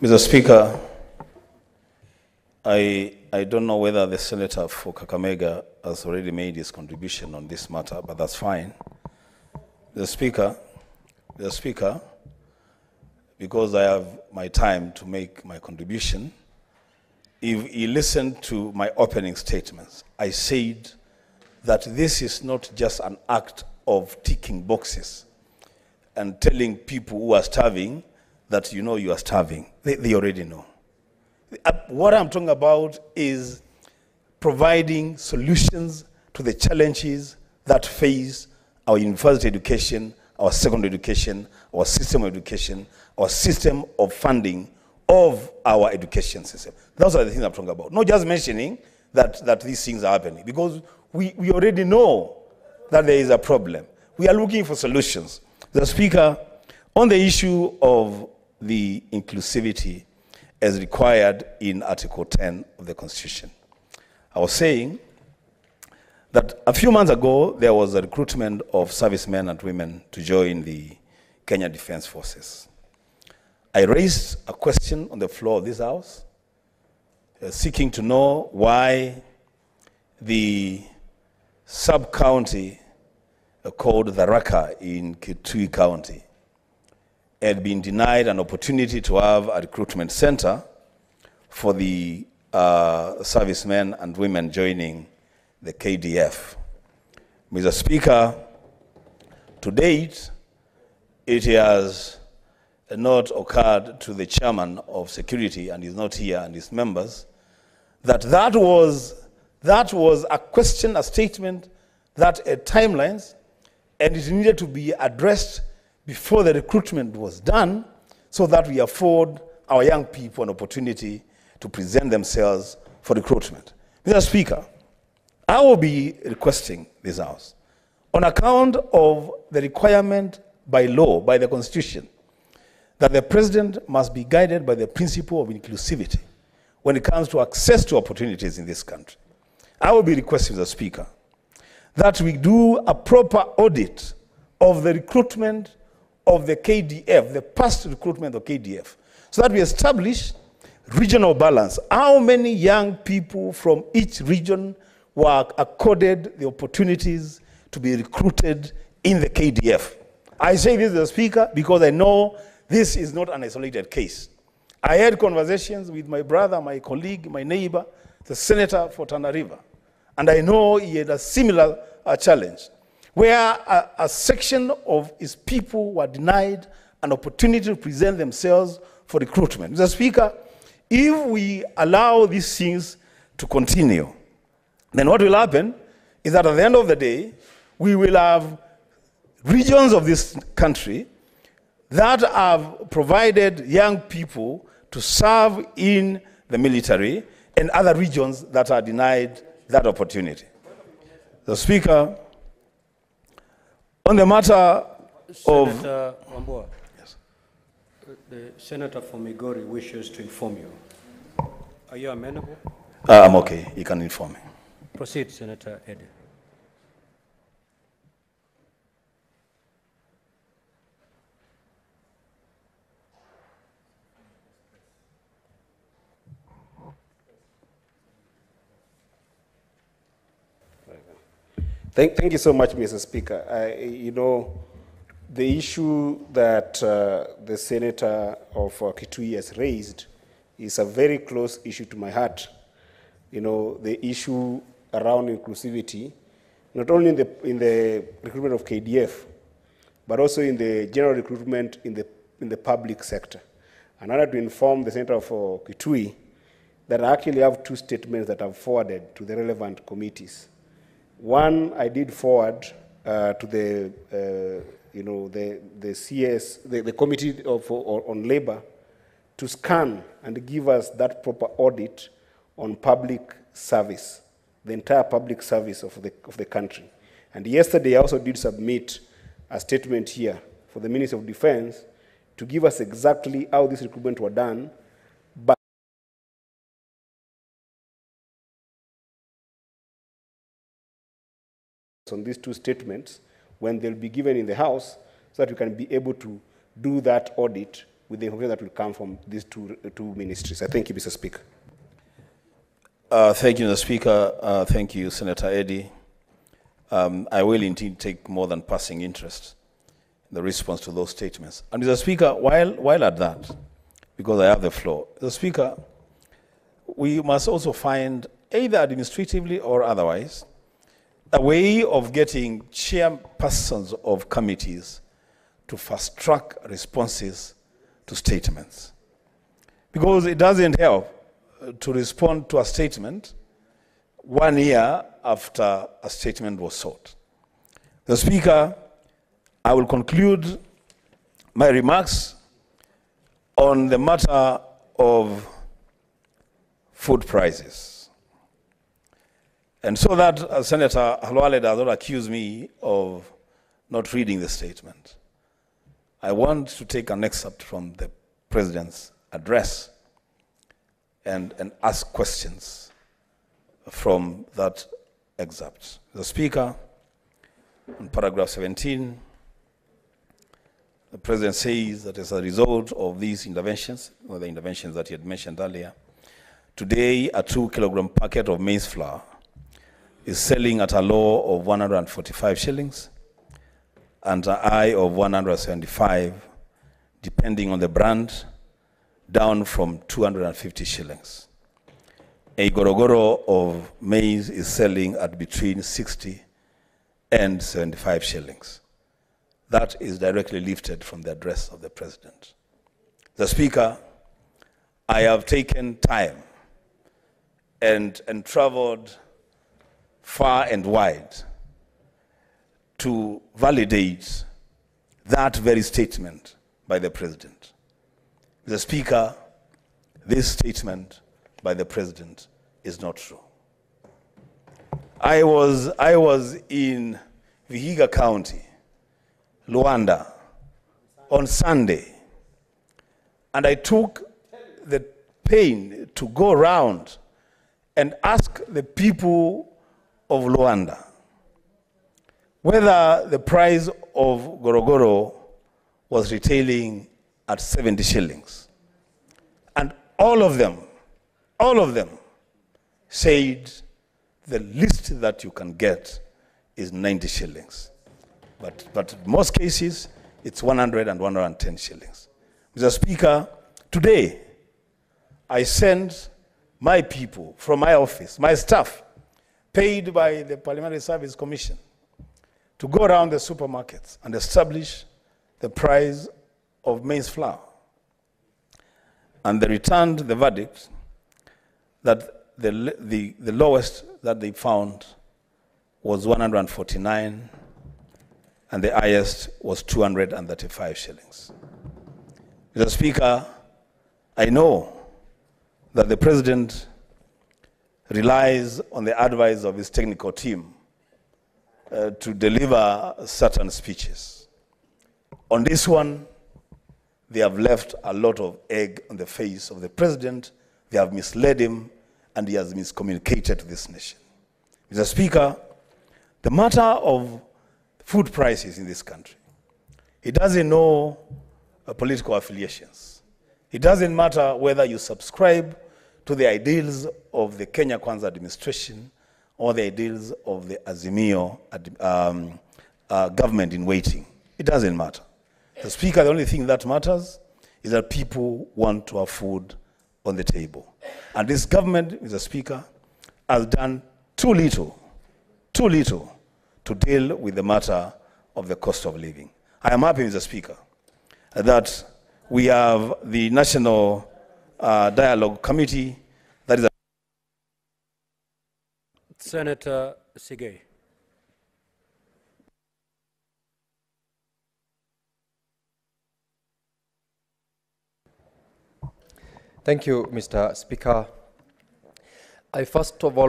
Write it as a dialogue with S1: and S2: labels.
S1: Mr. Speaker, I don't know whether the senator for Kakamega has already made his contribution on this matter, but that's fine. The Speaker, because I have my time to make my contribution, if he listened to my opening statements, I said that this is not just an act of ticking boxes and telling people who are starving that you know you are starving. They already know. What I'm talking about is providing solutions to the challenges that face our university education, our secondary education, our system of education, our system of funding of our education system. Those are the things I'm talking about. Not just mentioning that these things are happening, because we already know that there is a problem. We are looking for solutions. The Speaker, on the issue of the inclusivity as required in Article 10 of the Constitution, I was saying that a few months ago, there was a recruitment of servicemen and women to join the Kenya Defense Forces. I raised a question on the floor of this House, seeking to know why the sub-county called Tharaka in Kitui County had been denied an opportunity to have a recruitment center for the servicemen and women joining the KDF. Mr. Speaker, to date, it has not occurred to the chairman of security, and he's not here, and his members, that was a question, a statement that had timelines, and it needed to be addressed before the recruitment was done, so that we afford our young people an opportunity to present themselves for recruitment. Mr. Speaker, I will be requesting this House, on account of the requirement by law, by the Constitution, that the President must be guided by the principle of inclusivity when it comes to access to opportunities in this country. I will be requesting, Mr. Speaker, that we do a proper audit of the recruitment of the KDF, the past recruitment of KDF, so that we establish regional balance. How many young people from each region were accorded the opportunities to be recruited in the KDF? I say this, Mr. Speaker, because I know this is not an isolated case. I had conversations with my brother, my colleague, my neighbor, the senator for Tana River, and I know he had a similar challenge, where a section of his people were denied an opportunity to present themselves for recruitment. Mr. Speaker, if we allow these things to continue, then what will happen is that at the end of the day, we will have regions of this country that have provided young people to serve in the military, and other regions that are denied that opportunity. The Speaker, on the matter of...
S2: Senator Wambua, yes. The Senator from Migori wishes to inform you. Are you amenable?
S1: I'm okay. You can inform me.
S2: Proceed, Senator Ede.
S3: Thank you so much, Mr. Speaker. The issue that the Senator of Kitui has raised is a very close issue to my heart. The issue around inclusivity, not only in the recruitment of KDF, but also in the general recruitment in the public sector. And I wanted to inform the Senator for Kitui that I actually have two statements that I've forwarded to the relevant committees. One, I did forward to the CS, the Committee on Labor, to scan and give us that proper audit on public service, the entire public service of the country. And yesterday, I also did submit a statement here for the Ministry of Defense to give us exactly how this recruitment were done. But on these two statements, when they'll be given in the House, so that we can be able to do that audit with the information that will come from these two ministries. I thank you, Mr. Speaker.
S1: Thank you, Mr. Speaker. Thank you, Senator Eddy. I will indeed take more than passing interest in the response to those statements. And Mr. Speaker, while at that, because I have the floor, Mr. Speaker, we must also find, either administratively or otherwise, a way of getting chairpersons of committees to fast-track responses to statements. Because it doesn't help to respond to a statement 1 year after a statement was sought. The Speaker, I will conclude my remarks on the matter of food prices. And so that Senator Halwale does not accuse me of not reading the statement, I want to take an excerpt from the President's address and ask questions from that excerpt. The Speaker, on paragraph 17, the President says that as a result of these interventions, or the interventions that he had mentioned earlier, today a 2-kilogram packet of maize flour is selling at a low of 145 shillings and a high of 175, depending on the brand, down from 250 shillings. A gorogoro of maize is selling at between 60 and 75 shillings. That is directly lifted from the address of the President. The Speaker, I have taken time and traveled far and wide to validate that very statement by the President. The Speaker, this statement by the President is not true. I was in Vihiga County, Luanda, on Sunday, and I took the pain to go around and ask the people of Luanda whether the price of gorogoro was retailing at 70 shillings. And all of them said the least that you can get is 90 shillings. But in most cases, it's 100 and 110 shillings. Mr. Speaker, today, I sent my people from my office, my staff, paid by the Parliamentary Service Commission, to go around the supermarkets and establish the price of maize flour. And they returned the verdict that the lowest that they found was 149, and the highest was 235 shillings. Mr. Speaker, I know that the President relies on the advice of his technical team to deliver certain speeches. On this one, they have left a lot of egg on the face of the President. They have misled him, and he has miscommunicated to this nation. Mr. Speaker, the matter of food prices in this country, it doesn't know political affiliations. It doesn't matter whether you subscribe to the ideals of the Kenya Kwanza administration or the ideals of the Azimio government in waiting. It doesn't matter. The Speaker, the only thing that matters is that people want to have food on the table. And this government, Mr. Speaker, has done too little to deal with the matter of the cost of living. I am happy, Mr. Speaker, that we have the National Dialogue Committee that is
S2: Senator Sigei.
S4: Thank you, Mr. Speaker. I first of all